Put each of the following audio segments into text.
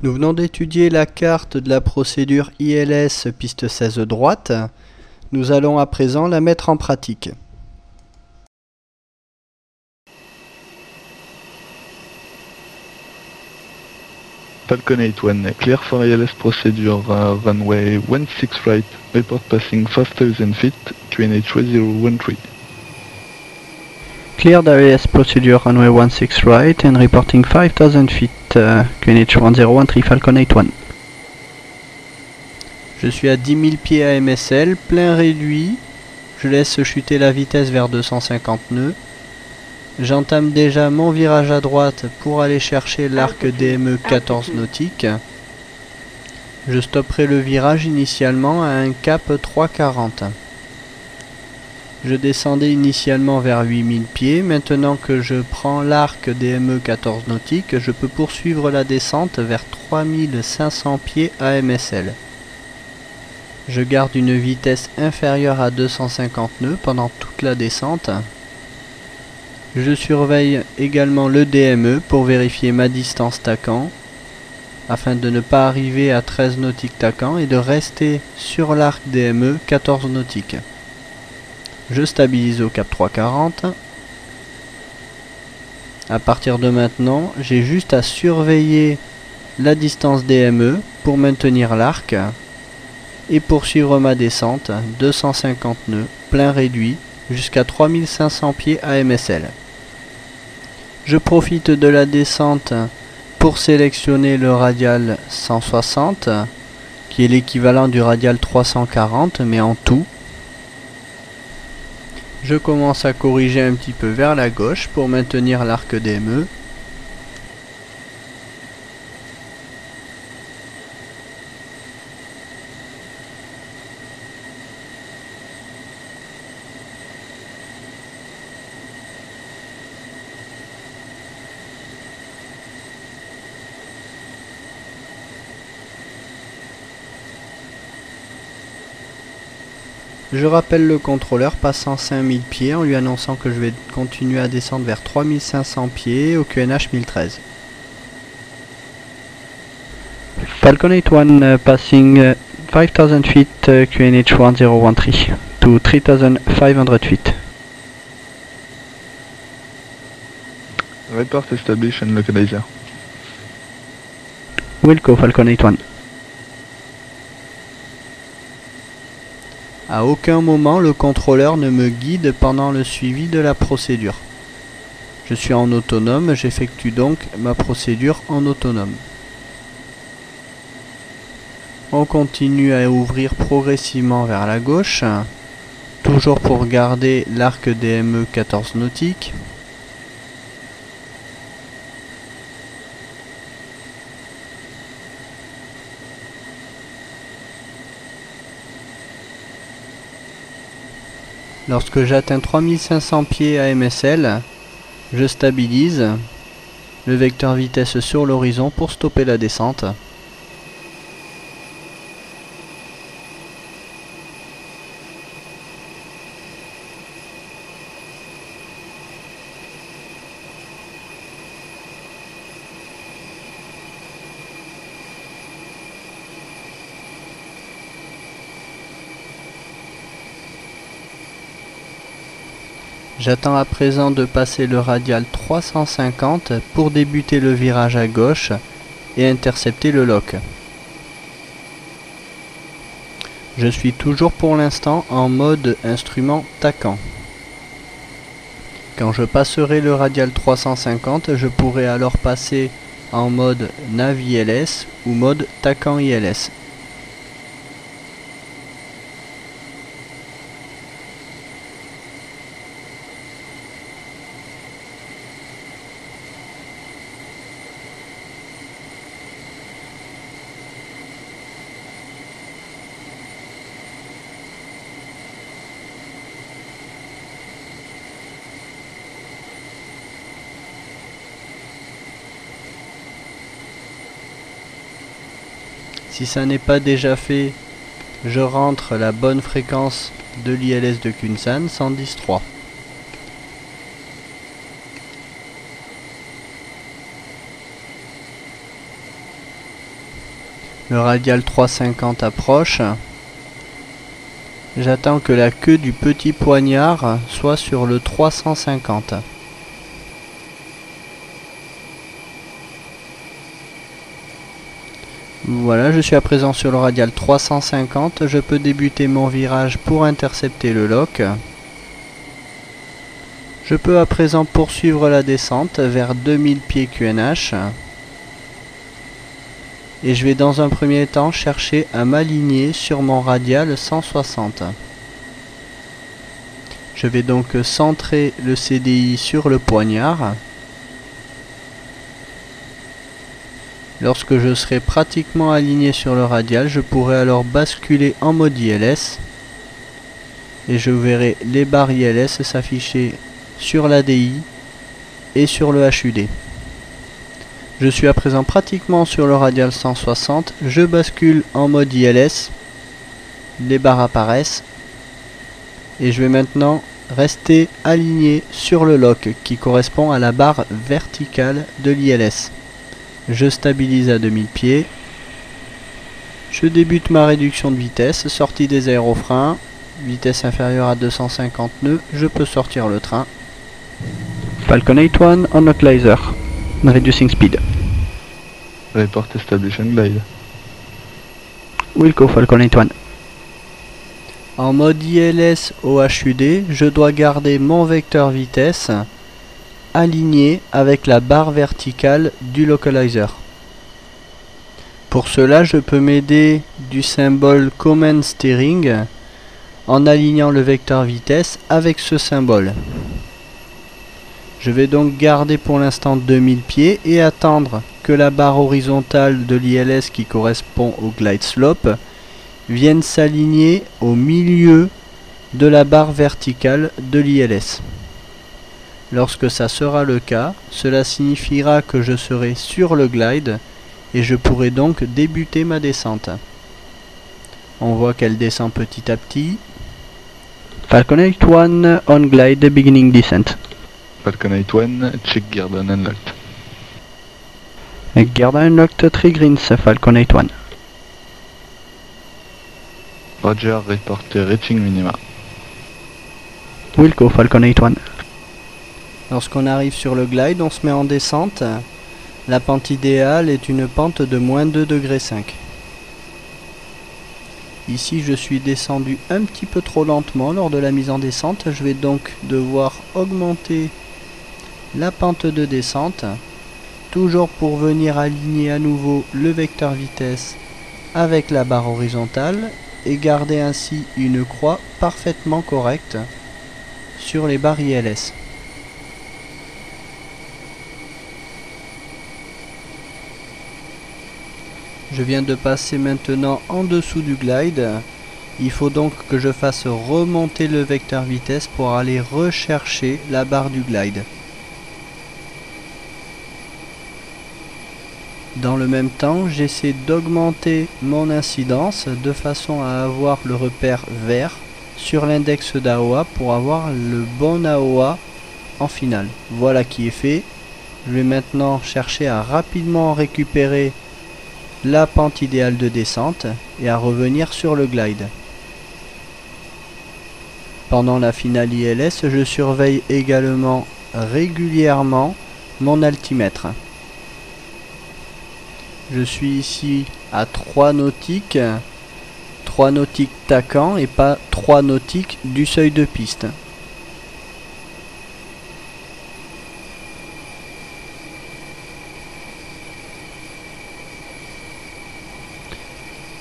Nous venons d'étudier la carte de la procédure ILS piste 16 droite. Nous allons à présent la mettre en pratique. Falcon 81, clear for ILS procedure, runway 16 right, report passing 5,000 feet, QNH 3013. Cleared ILS procedure runway 16 right and reporting 5000 feet, QNH 1013 Falcon 81. Je suis à 10 000 pieds à MSL, plein réduit. Je laisse chuter la vitesse vers 250 nœuds. J'entame déjà mon virage à droite pour aller chercher l'arc DME 14 nautique. Je stopperai le virage initialement à un cap 340. Je descendais initialement vers 8000 pieds. Maintenant que je prends l'arc DME 14 nautique, je peux poursuivre la descente vers 3500 pieds à MSL. Je garde une vitesse inférieure à 250 nœuds pendant toute la descente. Je surveille également le DME pour vérifier ma distance TACAN afin de ne pas arriver à 13 nautiques TACAN et de rester sur l'arc DME 14 nautiques. Je stabilise au cap 340. À partir de maintenant, j'ai juste à surveiller la distance DME pour maintenir l'arc et poursuivre ma descente 250 nœuds, plein réduit, jusqu'à 3500 pieds à MSL. Je profite de la descente pour sélectionner le radial 160, qui est l'équivalent du radial 340, mais en tout. Je commence à corriger un petit peu vers la gauche pour maintenir l'arc DME. Je rappelle le contrôleur passant 5000 pieds en lui annonçant que je vais continuer à descendre vers 3500 pieds au QNH 1013. Falcon 81 passing 5000 feet QNH 1013 to 3500 feet. Report established and localizer. Wilco Falcon 81. À aucun moment le contrôleur ne me guide pendant le suivi de la procédure. Je suis en autonome, j'effectue donc ma procédure en autonome. On continue à ouvrir progressivement vers la gauche, toujours pour garder l'arc DME 14 nautique. Lorsque j'atteins 3500 pieds à MSL, je stabilise le vecteur vitesse sur l'horizon pour stopper la descente. J'attends à présent de passer le radial 350 pour débuter le virage à gauche et intercepter le lock. Je suis toujours pour l'instant en mode instrument TACAN. Quand je passerai le radial 350, je pourrai alors passer en mode nav ILS ou mode TACAN ILS. Si ça n'est pas déjà fait, je rentre la bonne fréquence de l'ILS de Kunsan 110.3. Le radial 350 approche. J'attends que la queue du petit poignard soit sur le 350. Voilà, je suis à présent sur le radial 350. Je peux débuter mon virage pour intercepter le lock. Je peux à présent poursuivre la descente vers 2000 pieds QNH. Et je vais dans un premier temps chercher à m'aligner sur mon radial 160. Je vais donc centrer le CDI sur le poignard. Lorsque je serai pratiquement aligné sur le radial, je pourrai alors basculer en mode ILS. Et je verrai les barres ILS s'afficher sur l'ADI et sur le HUD. Je suis à présent pratiquement sur le radial 160, je bascule en mode ILS, les barres apparaissent et je vais maintenant rester aligné sur le lock qui correspond à la barre verticale de l'ILS. Je stabilise à 2000 pieds, je débute ma réduction de vitesse, sortie des aérofreins, vitesse inférieure à 250 nœuds, je peux sortir le train. Falcon 81 on localizer, reducing speed. Report establish and glide. Wilco Falcon 81. En mode ILS au HUD, je dois garder mon vecteur vitesse aligné avec la barre verticale du localizer. Pour cela, je peux m'aider du symbole Command Steering en alignant le vecteur vitesse avec ce symbole. Je vais donc garder pour l'instant 2000 pieds et attendre que la barre horizontale de l'ILS qui correspond au glide slope vienne s'aligner au milieu de la barre verticale de l'ILS. Lorsque ça sera le cas, cela signifiera que je serai sur le glide et je pourrai donc débuter ma descente. On voit qu'elle descend petit à petit. Falcon 81 on glide beginning descent. Falcon 81, check gear down and locked. Gear down locked 3 greens, Falcon 81. Roger, report reaching minima. Wilco Falcon 81. Lorsqu'on arrive sur le glide, on se met en descente. La pente idéale est une pente de moins 2,5 degrés. Ici, je suis descendu un petit peu trop lentement lors de la mise en descente. Je vais donc devoir augmenter la pente de descente, toujours pour venir aligner à nouveau le vecteur vitesse avec la barre horizontale et garder ainsi une croix parfaitement correcte sur les barres ILS. Je viens de passer maintenant en dessous du glide. Il faut donc que je fasse remonter le vecteur vitesse pour aller rechercher la barre du glide. Dans le même temps, j'essaie d'augmenter mon incidence de façon à avoir le repère vert sur l'index d'AOA pour avoir le bon AOA en finale. Voilà qui est fait. Je vais maintenant chercher à rapidement récupérer la pente idéale de descente et à revenir sur le glide. Pendant la finale ILS, je surveille également régulièrement mon altimètre. Je suis ici à 3 nautiques, 3 nautiques tacant et pas 3 nautiques du seuil de piste.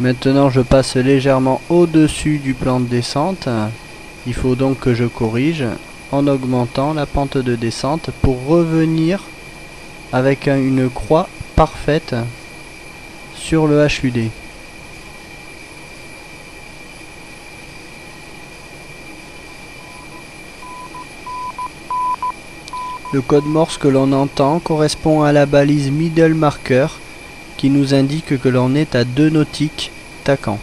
Maintenant je passe légèrement au-dessus du plan de descente. Il faut donc que je corrige en augmentant la pente de descente pour revenir avec une croix parfaite sur le HUD. Le code Morse que l'on entend correspond à la balise middle marker qui nous indique que l'on est à 2 nautiques tacant.